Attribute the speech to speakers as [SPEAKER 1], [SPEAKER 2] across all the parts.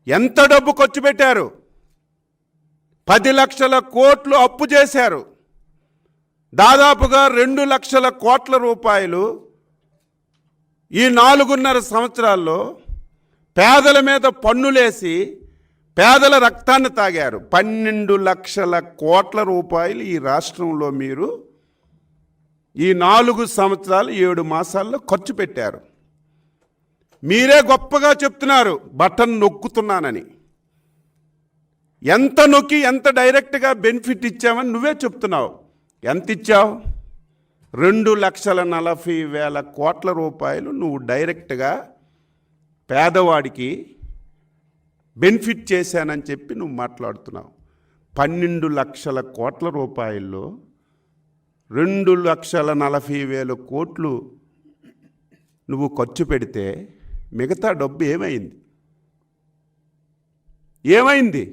[SPEAKER 1] ఎంత డబ్బు ఖర్చు పెట్టారు? 10 లక్షల కోట్లు అప్పు చేశారు. దాదాపుగా 2 లక్షల కోట్ల రూపాయలు ఈ 4.5 సంవత్సరాల్లో పేదల మీద పన్నులేసి పేదల రక్తాన్ని తాగారు. 12 లక్షల కోట్ల రూపాయలు ఈ రాష్ట్రంలో మీరు ఈ 4 సంవత్సరాలు 7 మాసాల్లో ఖర్చు పెట్టారు. మీరే గొప్పగా చెప్తున్నారు బటన్ నొక్కుతున్నానని. ఎంత నొక్కి ఎంత డైరెక్ట్గా బెనిఫిట్ ఇచ్చామని నువ్వే చెప్తున్నావు. ఎంత ఇచ్చావు? 2,40,000 కోట్ల రూపాయలు నువ్వు డైరెక్ట్గా పేదవాడికి బెనిఫిట్ చేశానని చెప్పి నువ్వు మాట్లాడుతున్నావు. 12 లక్షల కోట్ల రూపాయల్లో 2,40,000 కోట్లు నువ్వు ఖర్చు పెడితే మిగతా డబ్బు ఏమైంది?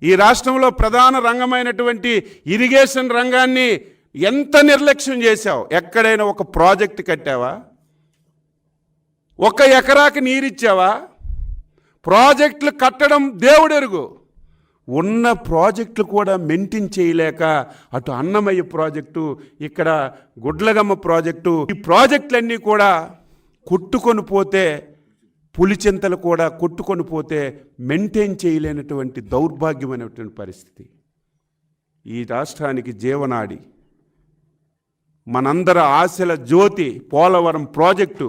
[SPEAKER 1] ఈ రాష్ట్రంలో ప్రధాన రంగమైనటువంటి ఇరిగేషన్ రంగాన్ని ఎంత నిర్లక్ష్యం చేశావు? ఎక్కడైనా ఒక ప్రాజెక్ట్ కట్టావా? 1 ఎకరాకి నీరిచ్చావా? ప్రాజెక్టులు కట్టడం దేవుడెరుగు. ఉన్న ప్రాజెక్టులు కూడా మెయింటైన్ చేయలేక అటు అన్నమయ్య ప్రాజెక్టు, ఇక్కడ గుడ్లగమ్మ ప్రాజెక్టు, ఈ ప్రాజెక్టులన్నీ కూడా కొట్టుకొని పోతే, పులిచింతలు కూడా కొట్టుకొని పోతే మెయింటైన్ చేయలేనటువంటి దౌర్భాగ్యమైనటువంటి పరిస్థితి. ఈ రాష్ట్రానికి జీవనాడి, మనందరి ఆశల జ్యోతి పోలవరం ప్రాజెక్టు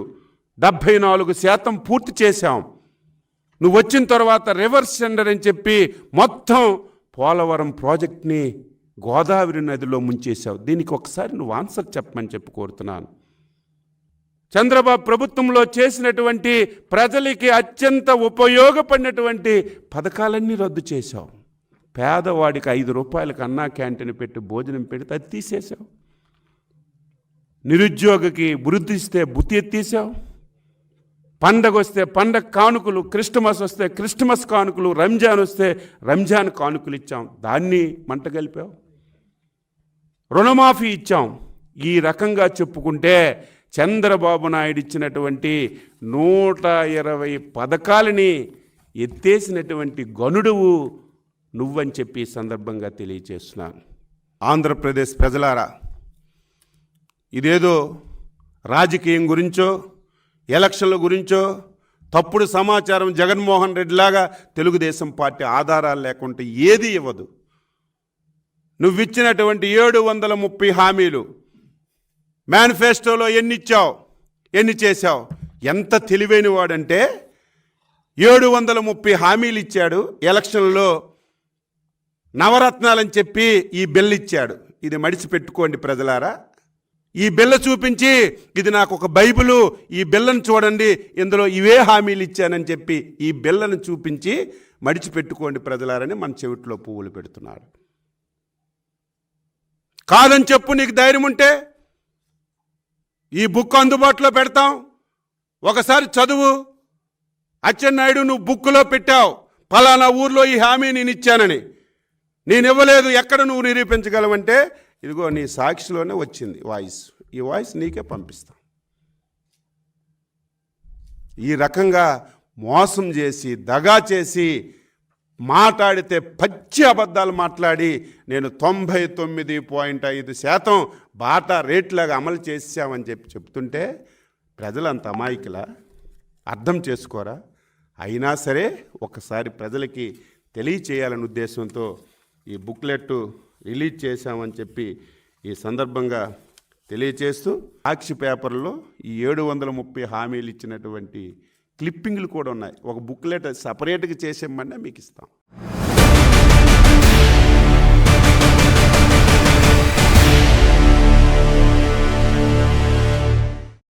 [SPEAKER 1] 74% పూర్తి చేశాం. నువ్వు వచ్చిన తర్వాత రివర్స్ టెండర్ అని చెప్పి మొత్తం పోలవరం ప్రాజెక్ట్ని గోదావరి నదిలో ముంచేశావు. దీనికి ఒకసారి నువ్వు ఆన్సర్ చెప్పమని చెప్పి కోరుతున్నాను. చంద్రబాబు ప్రభుత్వంలో చేసినటువంటి ప్రజలకి అత్యంత ఉపయోగపడినటువంటి పథకాలన్నీ రద్దు చేశావు. పేదవాడికి 5 రూపాయలకు అన్నా క్యాంటీన్ పెట్టి భోజనం పెడితే అది తీసేశావు. నిరుద్యోగికి వృద్ధి ఇస్తే బుద్ధి ఎత్తేసావు. పండగ వస్తే పండగ కానుకలు, క్రిస్టమస్ వస్తే క్రిస్టమస్ కానుకలు, రంజాన్ వస్తే రంజాన్ కానుకలు ఇచ్చాం, దాన్ని మంట కలిపావు. రుణమాఫీ ఇచ్చాం. ఈ రకంగా చెప్పుకుంటే చంద్రబాబు నాయుడు ఇచ్చినటువంటి 120 పథకాలని ఎత్తేసినటువంటి గనుడువు నువ్వని చెప్పి సందర్భంగా తెలియజేస్తున్నాను. ఆంధ్రప్రదేశ్ ప్రజలారా, ఇదేదో రాజకీయం గురించో ఎలక్షన్ల గురించో తప్పుడు సమాచారం జగన్మోహన్ రెడ్డి లాగా తెలుగుదేశం పార్టీ ఆధారాలు లేకుండా ఏది ఇవ్వదు. నువ్విచ్చినటువంటి 730 హామీలు మేనిఫెస్టోలో ఎన్ని ఇచ్చావు, ఎన్ని చేశావు? ఎంత తెలివైన వాడంటే 730 హామీలు ఇచ్చాడు. ఎలక్షన్లో నవరత్నాలని చెప్పి ఈ బిల్లు ఇచ్చాడు. ఇది మడిచిపెట్టుకోండి ప్రజలారా. ఈ బిల్ల చూపించి ఇది నాకు ఒక బైబిలు, ఈ బిల్లను చూడండి, ఇందులో ఇవే హామీలు ఇచ్చానని చెప్పి ఈ బిల్లను చూపించి మడిచిపెట్టుకోండి ప్రజలారని మన చెవిట్లో పువ్వులు పెడుతున్నాడు. కాదని చెప్పు, నీకు ధైర్యం ఉంటే ఈ బుక్ అందుబాటులో పెడతాం, ఒకసారి చదువు. అచ్చెన్నాయుడు, నువ్వు బుక్లో పెట్టావు ఫలానా ఊర్లో ఈ హామీ నేను ఇచ్చానని. నేను ఇవ్వలేదు, ఎక్కడ నువ్వు నిరూపించగలవంటే ఇదిగో నీ సాక్షిలోనే వచ్చింది వాయిస్. ఈ వాయిస్ నీకే పంపిస్తాం. ఈ రకంగా మోసం చేసి దగా చేసి మాట్లాడితే పచ్చి అబద్ధాలు మాట్లాడి నేను 99.5% బాటా రేట్లాగా అమలు చేసామని చెప్తుంటే ప్రజలంత అమాయకులా? అర్థం చేసుకోరా? అయినా సరే ఒకసారి ప్రజలకి తెలియచేయాలనే ఉద్దేశంతో ఈ బుక్లెట్ రిలీజ్ చేశామని చెప్పి ఈ సందర్భంగా తెలియచేస్తూ సాక్షి పేపర్లో ఈ 730 హామీలు ఇచ్చినటువంటి క్లిప్పింగ్లు కూడా ఉన్నాయి. ఒక బుక్లెట్ సపరేట్గా చేసేమన్నా మీకు ఇస్తాం.